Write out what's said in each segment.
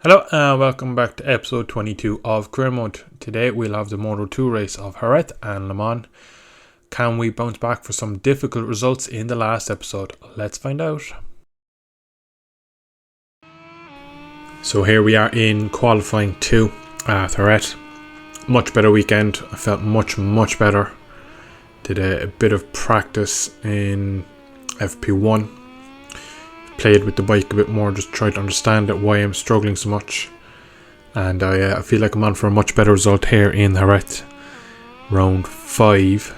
Hello and welcome back to episode 22 of Career Mode. Today we'll have the Moto2 race of Jerez and Le Mans. Can we bounce back for some difficult results in the last episode? Let's find out. So here we are in qualifying 2 at Jerez. Much better weekend. I felt much better. Did a bit of practice in FP1. Played with the bike a bit more, just tried to understand it, why I'm struggling so much, and I feel like I'm on for a much better result here in Jerez, round 5.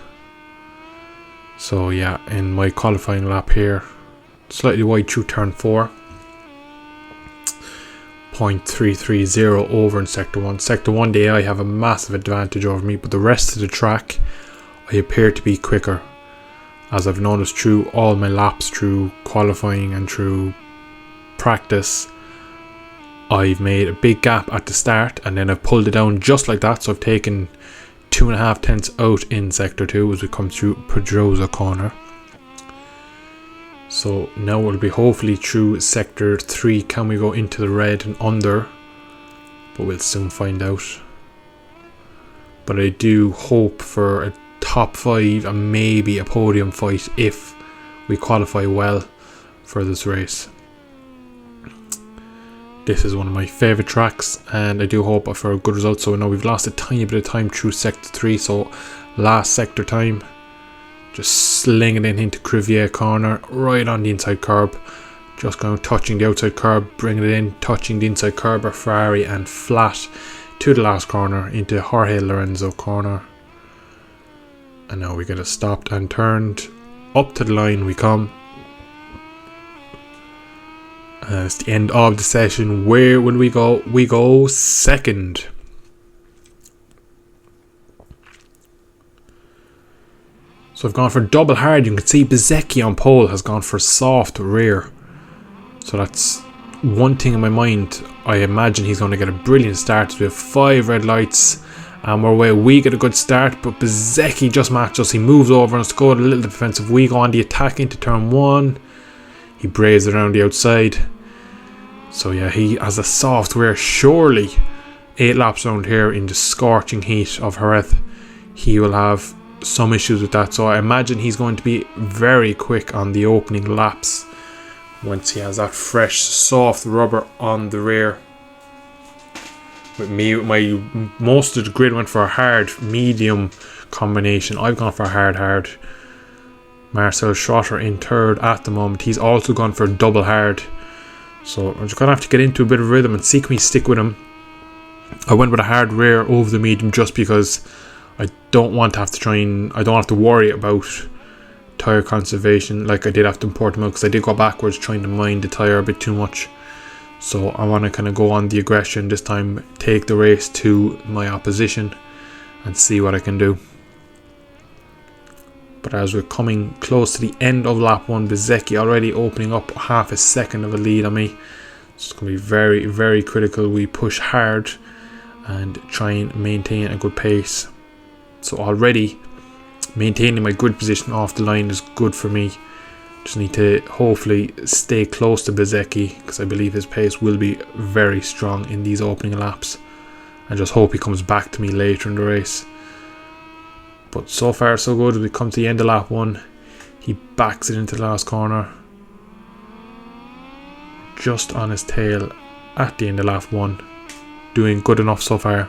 So yeah, in my qualifying lap here, slightly wide through turn 4, 0.330 over in sector 1. Sector 1 the AI have a massive advantage over me, but the rest of the track I appear to be quicker. As I've noticed through all my laps, through qualifying and through practice, I've made a big gap at the start and then I've pulled it down just like that. So I've taken 2.5 tenths out in sector 2 as we come through Pedrosa corner. So now we'll be hopefully through sector 3. Can we go into the red and under? But we'll soon find out. But I do hope for a top 5 and maybe a podium fight if we qualify well for this race. This is one of my favourite tracks and I do hope for a good result. So I know we've lost a tiny bit of time through sector 3, so last sector time, just slinging it into Crivier corner, right on the inside curb, just going touching the outside curb, bringing it in, touching the inside curb of Ferrari and flat to the last corner into Jorge Lorenzo corner. And now we get it stopped and turned. Up to the line we come. It's the end of the session. Where will we go? We go second. So I've gone for double hard. You can see Bezzecchi on pole has gone for soft rear. So that's one thing in my mind. I imagine he's going to get a brilliant start. We have 5 red lights. And we're away. We get a good start, but Bezzecchi just matched us. He moves over and scored a little defensive. We go on the attack into turn 1. He braves around the outside. So yeah, he has a soft rear. Surely 8 laps around here in the scorching heat of Jerez, he will have some issues with that. So I imagine he's going to be very quick on the opening laps once he has that fresh soft rubber on the rear. With me, most of the grid went for a hard medium combination. I've gone for a hard. Marcel Schrotter in third at the moment. He's also gone for a double hard. So I'm just going to have to get into a bit of rhythm and see can we stick with him. I went with a hard rear over the medium just because I don't want to have to I don't have to worry about tyre conservation like I did after in Portimao, because I did go backwards trying to mind the tyre a bit too much. So I want to kind of go on the aggression this time, take the race to my opposition and see what I can do. But as we're coming close to the end of lap 1, Bezzecchi already opening up half a second of a lead on me. So it's going to be very critical we push hard and try and maintain a good pace. So already maintaining my good position off the line is good for me. Just need to hopefully stay close to Bezzecchi because I believe his pace will be very strong in these opening laps, and just hope he comes back to me later in the race. But so far so good. As we come to the end of lap 1, he backs it into the last corner, just on his tail at the end of lap 1, doing good enough so far.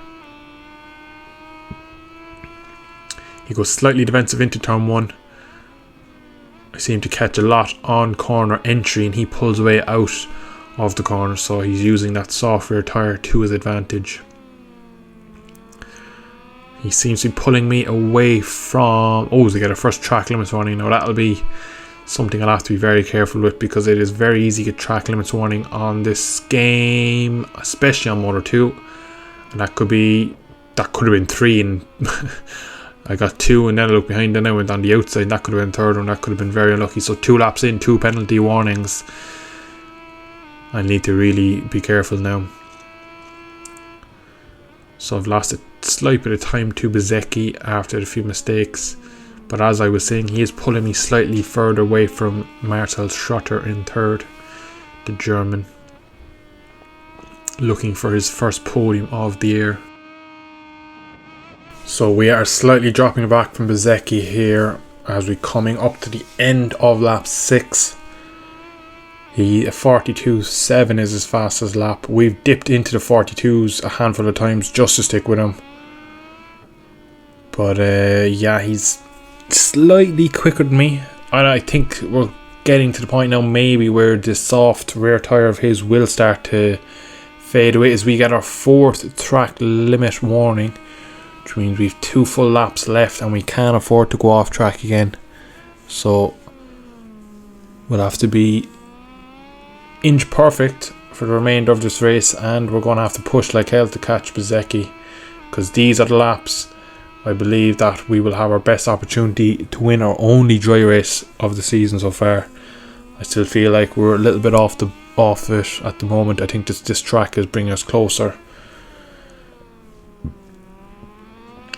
He goes slightly defensive into turn 1. I seem to catch a lot on corner entry and he pulls away out of the corner, so he's using that soft rear tyre to his advantage. He seems to be pulling me away from... Oh, they get a first track limits warning. Now that'll be something I'll have to be very careful with, because it is very easy to get track limits warning on this game, especially on Moto2. And that could have been 3 and I got 2 and then I looked behind and I went on the outside and that could have been 3rd and that could have been very unlucky. So 2 laps in, 2 penalty warnings. I need to really be careful now. So I've lost a slight bit of time to Bezzecchi after a few mistakes. But as I was saying, he is pulling me slightly further away from Marcel Schrotter in 3rd, the German. looking for his first podium of the year. So we are slightly dropping back from Bezzecchi here as we're coming up to the end of lap 6. 42.7 is his fastest lap. We've dipped into the 42s a handful of times just to stick with him. But yeah, he's slightly quicker than me. And I think we're getting to the point now maybe where the soft rear tyre of his will start to fade away as we get our 4th track limit warning. Which means we've 2 full laps left and we can't afford to go off track again. So we'll have to be inch perfect for the remainder of this race, and we're going to have to push like hell to catch Bezzecchi, because these are the laps I believe that we will have our best opportunity to win our only dry race of the season so far. I still feel like we're a little bit off it at the moment. I think this track is bringing us closer.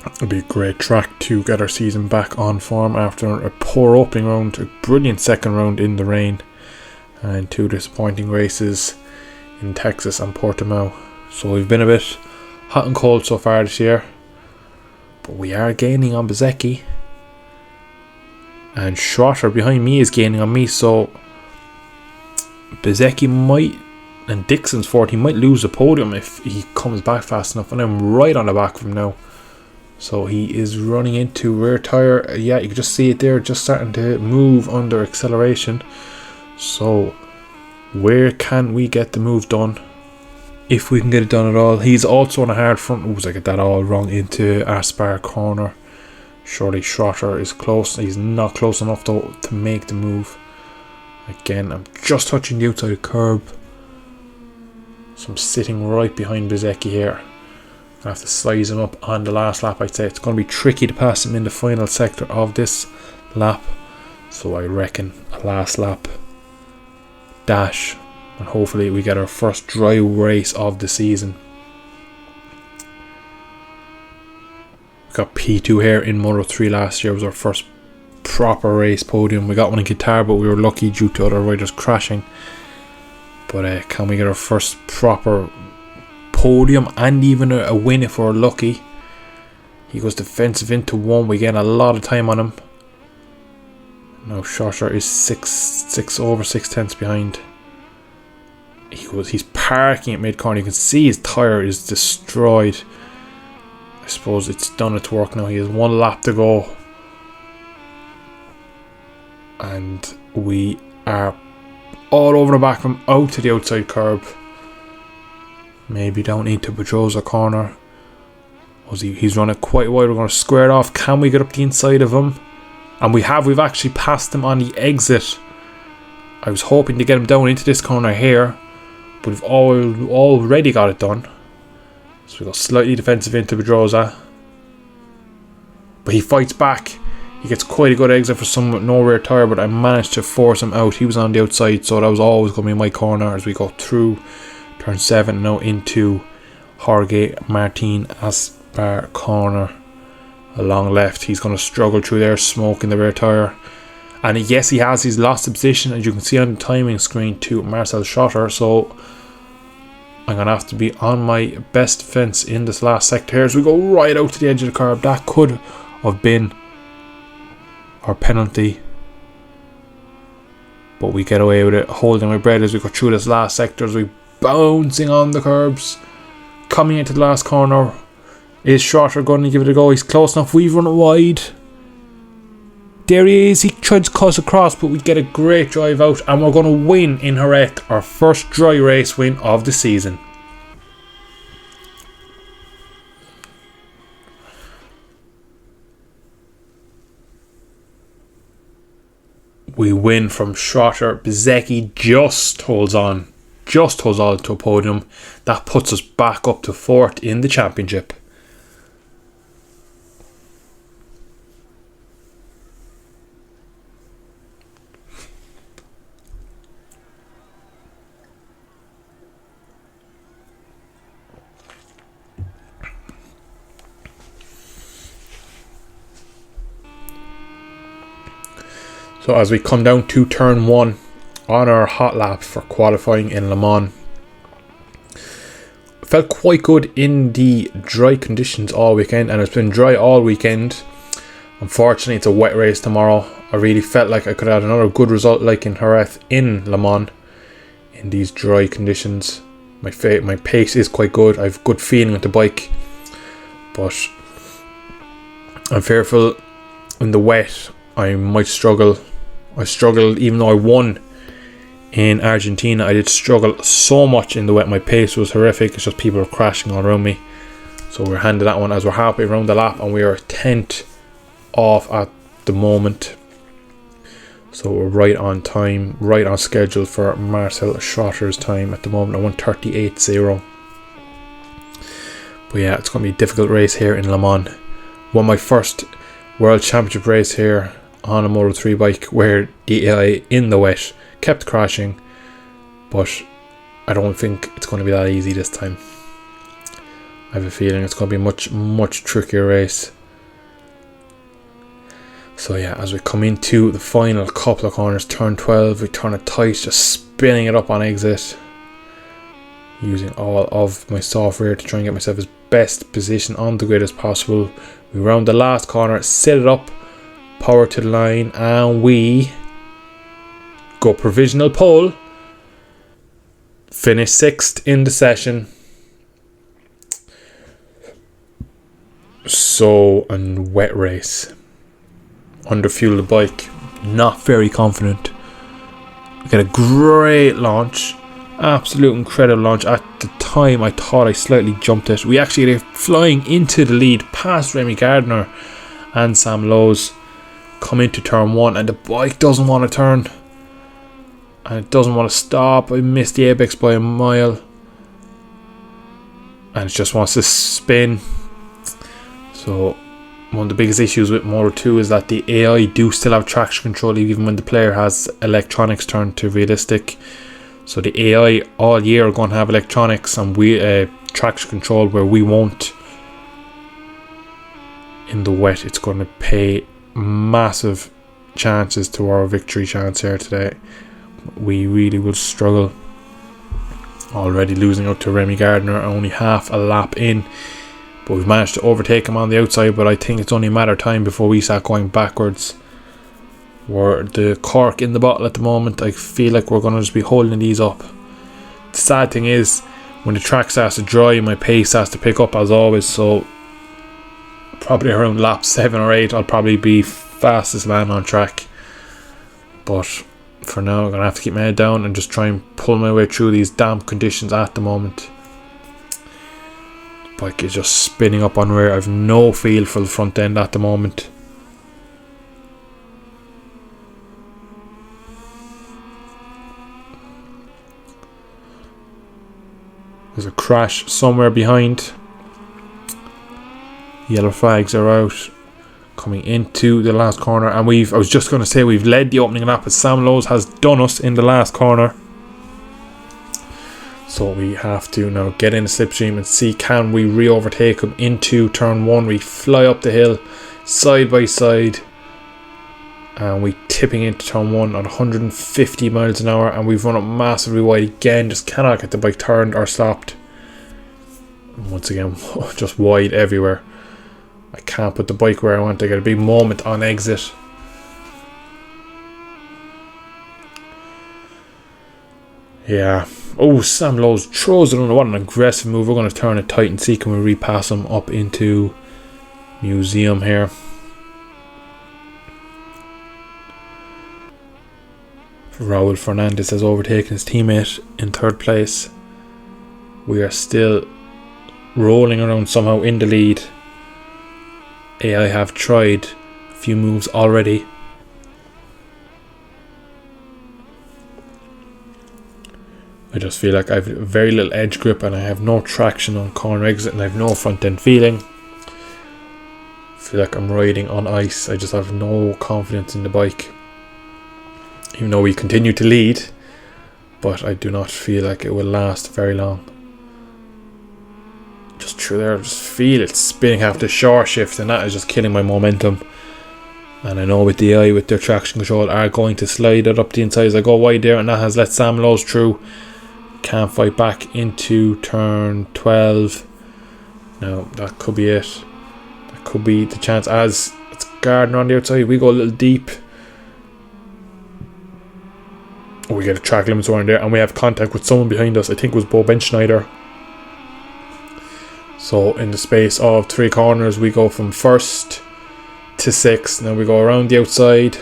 It'll be a great track to get our season back on form after a poor opening round, a brilliant second round in the rain, and 2 disappointing races in Texas and Portimao. So we've been a bit hot and cold so far this year, but we are gaining on Bezzecchi, and Schrotter behind me is gaining on me, so Bezzecchi might, and Dixon's 40 might lose the podium if he comes back fast enough, and I'm right on the back of him now. So he is running into rear tyre. Yeah, you can just see it there, just starting to move under acceleration. So where can we get the move done? If we can get it done at all. He's also on a hard front. Oops, I get that all wrong, into Aspar corner. Surely Schrotter is close. He's not close enough though to make the move. Again, I'm just touching the outside curb. So I'm sitting right behind Bezzecchi here. I have to size him up on the last lap. I'd say it's going to be tricky to pass him in the final sector of this lap. So I reckon a last lap dash, and hopefully we get our first dry race of the season. We got P2 here in Moto3 last year. It was our first proper race podium. We got one in Qatar, but we were lucky due to other riders crashing. But can we get our first proper podium and even a win if we're lucky? He goes defensive into 1. We get a lot of time on him. Now Schrotter is 6 tenths behind. He's parking at mid corner. You can see his tyre is destroyed. I suppose it's done its work now. He has 1 lap to go, and we are all over the back from out to the outside curb. Maybe down into Pedrosa corner. He's running quite wide. We're going to square it off. Can we get up the inside of him? And we've actually passed him on the exit. I was hoping to get him down into this corner here, but we've already got it done. So we go slightly defensive into Pedrosa, but he fights back. He gets quite a good exit for someone with no rear tyre, but I managed to force him out. He was on the outside, so that was always going to be my corner as we go through turn 7 now into Jorge Martin Aspar corner. Along left, he's going to struggle through there, smoking the rear tyre. And yes, he has. He's lost the position, as you can see on the timing screen, to Marcel Schrotter. So I'm going to have to be on my best defence in this last sector here as we go right out to the edge of the curb. That could have been our penalty, but we get away with it, holding my breath as we go through this last sector, as we bouncing on the curbs. Coming into the last corner, is Schrotter going to give it a go? He's close enough. We've run it wide. There he is. He tried to cut across, but we get a great drive out, and we're going to win in Jerez, our first dry race win of the season. We win from Schrotter. Bezzecchi just holds on to a podium. That puts us back up to 4th in the championship. So as we come down to turn 1 on our hot lap for qualifying in Le Mans, felt quite good in the dry conditions all weekend, and it's been dry all weekend. Unfortunately, it's a wet race tomorrow. I really felt like I could have had another good result like in Jerez in Le Mans in these dry conditions. My pace is quite good. I have good feeling with the bike, but I'm fearful in the wet I might struggle. I struggled even though I won in Argentina. I did struggle so much in the wet. My pace was horrific. It's just people were crashing all around me. So we're handed that one as we're halfway around the lap, and we are 10th off at the moment. So we're right on time, right on schedule for Marcel Schrotter's time at the moment, at 1:38.0. But yeah, it's going to be a difficult race here in Le Mans. Won my first World Championship race here on a Moto3 bike, where the AI in the wet kept crashing, but I don't think it's going to be that easy this time. I have a feeling it's going to be a much trickier race. So yeah, as we come into the final couple of corners, turn 12, we turn it tight, just spinning it up on exit, using all of my software to try and get myself as best position on the grid as possible. We round the last corner, set it up, power to the line, and we go provisional pole. Finish 6th in the session. So, a wet race. Underfueled the bike. Not very confident. We got a great launch. Absolute incredible launch. At the time, I thought I slightly jumped it. We actually get flying into the lead past Remy Gardner and Sam Lowes. Come into turn 1, and the bike doesn't want to turn. And it doesn't want to stop. I missed the apex by a mile. And it just wants to spin. So one of the biggest issues with Moto 2 is that the AI do still have traction control even when the player has electronics turned to realistic. So the AI all year are going to have electronics and traction control, where we won't. In the wet, it's going to pay massive chances to our victory chance here today. We really will struggle. Already losing out to Remy Gardner, only half a lap in. But we've managed to overtake him on the outside, but I think it's only a matter of time before we start going backwards. We're the cork in the bottle at the moment. I feel like we're going to just be holding these up. The sad thing is, when the track starts to dry, my pace starts to pick up as always, so probably around lap 7 or 8 I'll probably be fastest man on track. But for now I'm going to have to keep my head down and just try and pull my way through these damp conditions at the moment. Bike is just spinning up on rear. I've no feel for the front end at the moment. There's a crash somewhere behind. Yellow flags are out. Coming into the last corner, and I was just going to say we've led the opening lap, but Sam Lowes has done us in the last corner. So we have to now get in the slipstream and see, can we re-overtake him into turn 1. We fly up the hill side by side, and we tipping into turn 1 at 150 miles an hour, and we've run up massively wide again. Just cannot get the bike turned or stopped. And once again, just wide everywhere. I can't put the bike where I want. I get a big moment on exit. Yeah. Oh, Sam Lowes throws it under. What an aggressive move. We're going to turn it tight and see, can we repass him up into Museum here. Raul Fernandez has overtaken his teammate in 3rd place. We are still rolling around somehow in the lead. AI have tried a few moves already. I just feel like I have very little edge grip, and I have no traction on corner exit, and I have no front end feeling. I feel like I'm riding on ice. I just have no confidence in the bike. Even though we continue to lead, but I do not feel like it will last very long. Just through there, I just feel it spinning after short shift, and that is just killing my momentum. And I know with the AI, with their traction control, are going to slide it up the inside as I go wide there, and that has let Sam Lowes through. Can't fight back into turn 12. No, that could be it. That could be the chance. As it's Gardner on the outside, we go a little deep. Oh, we get a track limits around there, and we have contact with someone behind us. I think it was Bo Benschneider. So in the space of 3 corners, we go from 1st to 6th. Now we go around the outside.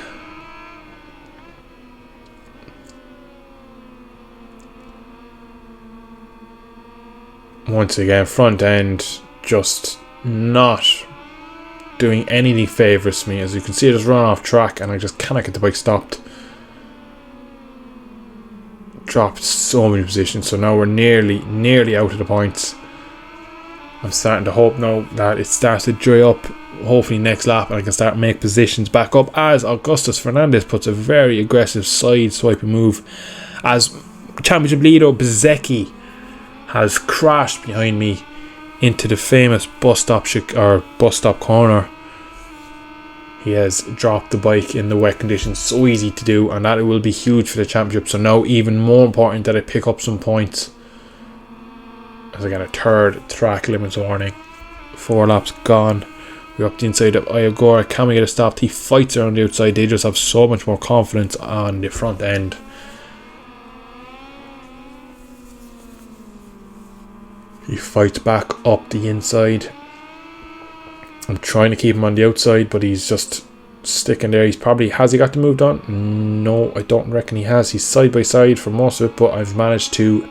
Once again, front end just not doing any favours to me. As you can see, I just run off track and I just cannot get the bike stopped. Dropped so many positions, so now we're nearly out of the points. I'm starting to hope now that it starts to dry up, hopefully next lap, and I can start to make positions back up, as Augustus Fernandez puts a very aggressive side swiping move, as championship leader Bezzecchi has crashed behind me into the famous bus stop corner. He has dropped the bike in the wet conditions, so easy to do, and that it will be huge for the championship. So now even more important that I pick up some points, as I get a 3rd track limits warning. 4 laps gone. We're up the inside of Iagora. Can we get a stop? He fights around the outside. They just have so much more confidence on the front end. He fights back up the inside. I'm trying to keep him on the outside, but he's just sticking there. Has he got the move done? No, I don't reckon he has. He's side by side for most of it, but I've managed to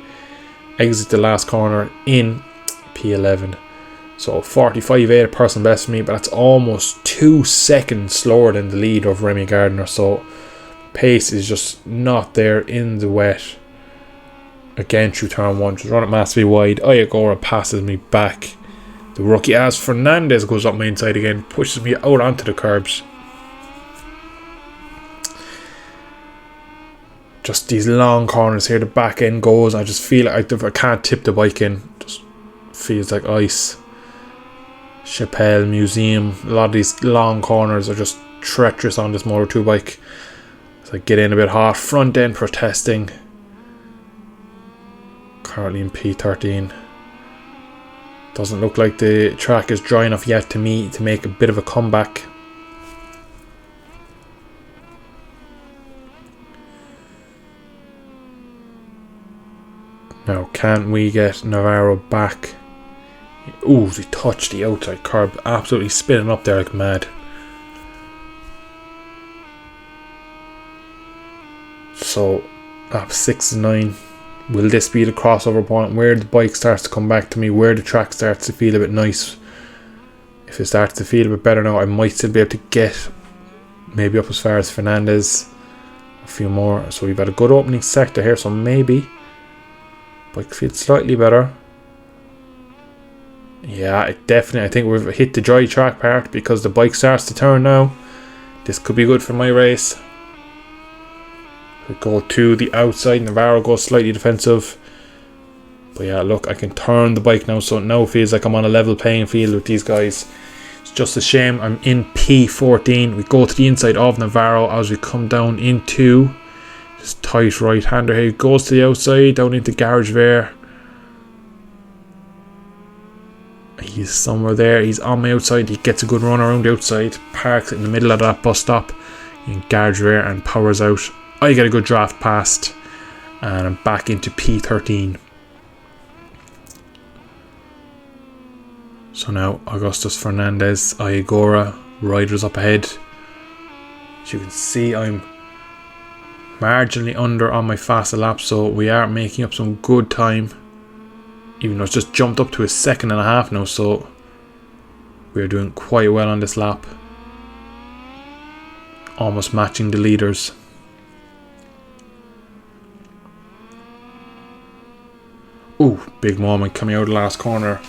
exit the last corner in P11. So 45.8 a personal best for me, but that's almost 2 seconds slower than the lead of Remy Gardner. So pace is just not there in the wet. Again through turn 1, just run it massively wide. Iagora passes me back. The rookie as Fernandez goes up my inside again, pushes me out onto the curbs. Just these long corners here, the back end goes. I just feel like I can't tip the bike in. Just feels like ice. Chappelle Museum. A lot of these long corners are just treacherous on this Moto 2 bike. So I get in a bit hot. Front end protesting. Currently in P13. Doesn't look like the track is dry enough yet to me to make a bit of a comeback. Now, can we get Navarro back? Ooh, he touched the outside curb. Absolutely spinning up there like mad. So, lap 6 and 9. Will this be the crossover point where the bike starts to come back to me, where the track starts to feel a bit nice? If it starts to feel a bit better now, I might still be able to get maybe up as far as Fernandez. A few more. So we've had a good opening sector here, so maybe bike feels slightly better. Yeah, I think we've hit the dry track part because the bike starts to turn now. This could be good for my race. We go to the outside. Navarro goes slightly defensive. But yeah, look, I can turn the bike now, so it now feels like I'm on a level playing field with these guys. It's just a shame I'm in P14. We go to the inside of Navarro as we come down into this tight right-hander here. He goes to the outside, down into Garage there. He's somewhere there. He's on my outside. He gets a good run around the outside. Parks in the middle of that bus stop in Garage there and powers out. I get a good draft past, and I'm back into P13. So now Augustus Fernandez, Iagora, riders up ahead. As you can see, I'm marginally under on my fastest lap, so we are making up some good time. Even though it's just jumped up to a 2.5 now, so we're doing quite well on this lap. Almost matching the leaders. Ooh, big moment coming out of the last corner.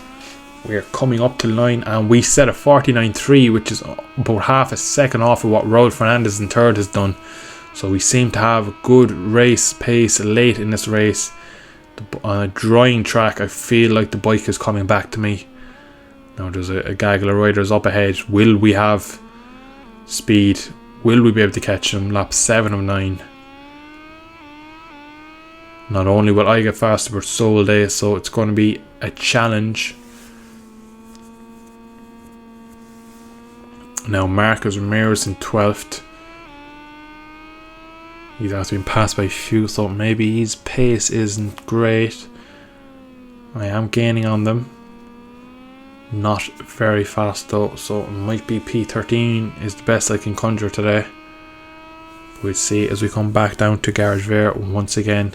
We are coming up to the line and we set a 49.3, which is about half a second off of what Raul Fernandez in third has done. So we seem to have a good race pace late in this race. On a drying track, I feel like the bike is coming back to me. Now there's a gaggle of riders up ahead. Will we have speed? Will we be able to catch them? Lap 7 of 9. Not only will I get faster, but so will they. So it's going to be a challenge. Now Marcus Ramirez in 12th. He's after been passed by a few, so maybe his pace isn't great. I am gaining on them. Not very fast though, so it might be P13 is the best I can conjure today. We'll see as we come back down to Garage Vert once again.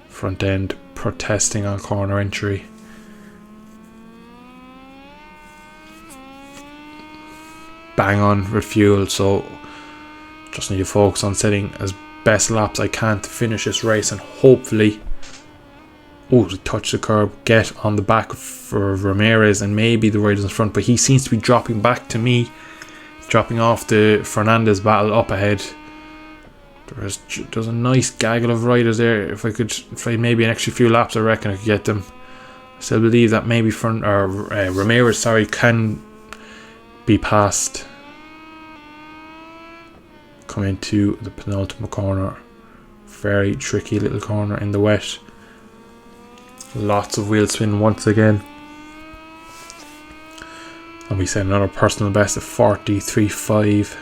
Front end protesting on corner entry. Bang on refuel, so just need to focus on setting as best laps I can to finish this race, and hopefully to touch the curb, get on the back for Ramirez and maybe the riders in front, but he seems to be dropping back to me, dropping off the Fernandez battle up ahead. There's a nice gaggle of riders there. If I maybe an extra few laps, I reckon I could get them. I still believe that maybe Ramirez can be passed. Come into the penultimate corner. Very tricky little corner in the wet. Lots of wheel spin once again. And we set another personal best of 43.5.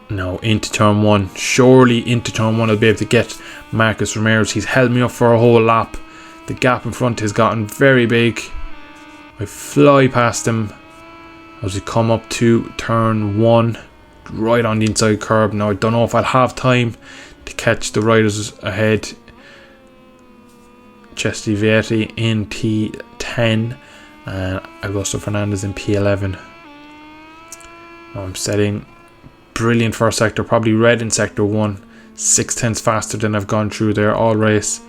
Now into turn 1. Surely into turn 1 I'll be able to get Marcus Ramirez. He's held me up for a whole lap. The gap in front has gotten very big. I fly past him as we come up to turn 1, right on the inside curb. Now I don't know if I'll have time to catch the riders ahead. Chesty Vietti in P10 and Augusto Fernandez in P11. Now I'm setting brilliant first sector, probably red in sector 1, 6/10 faster than I've gone through there all race.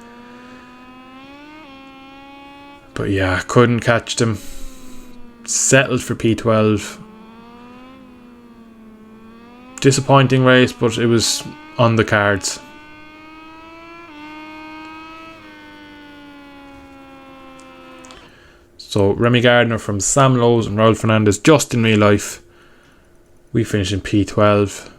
But yeah, couldn't catch them. Settled for P12. Disappointing race, but it was on the cards. So Remy Gardner from Sam Lowes and Raul Fernandez just in real life. We finished in P12.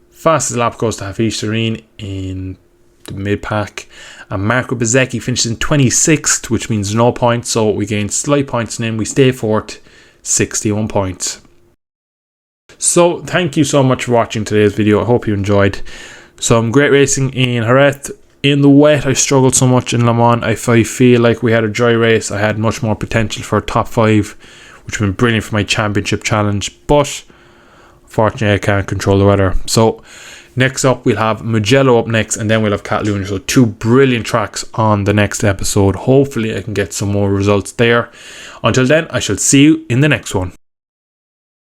Fastest lap goes to Hafiz Shireen in the mid pack, and Marco Bezzecchi finished in 26th, which means no points, so we gain slight points and then we stay fourth, 61 points. So thank you so much for watching today's video. I hope you enjoyed. Some great racing in Jerez. In the wet I struggled so much in Le Mans. If I feel like we had a dry race, I had much more potential for a top 5, which would have been brilliant for my championship challenge, but unfortunately I can't control the weather. So next up we'll have Mugello up next, and then we'll have Catalunya. So 2 brilliant tracks on the next episode. Hopefully I can get some more results there. Until then, I shall see you in the next one.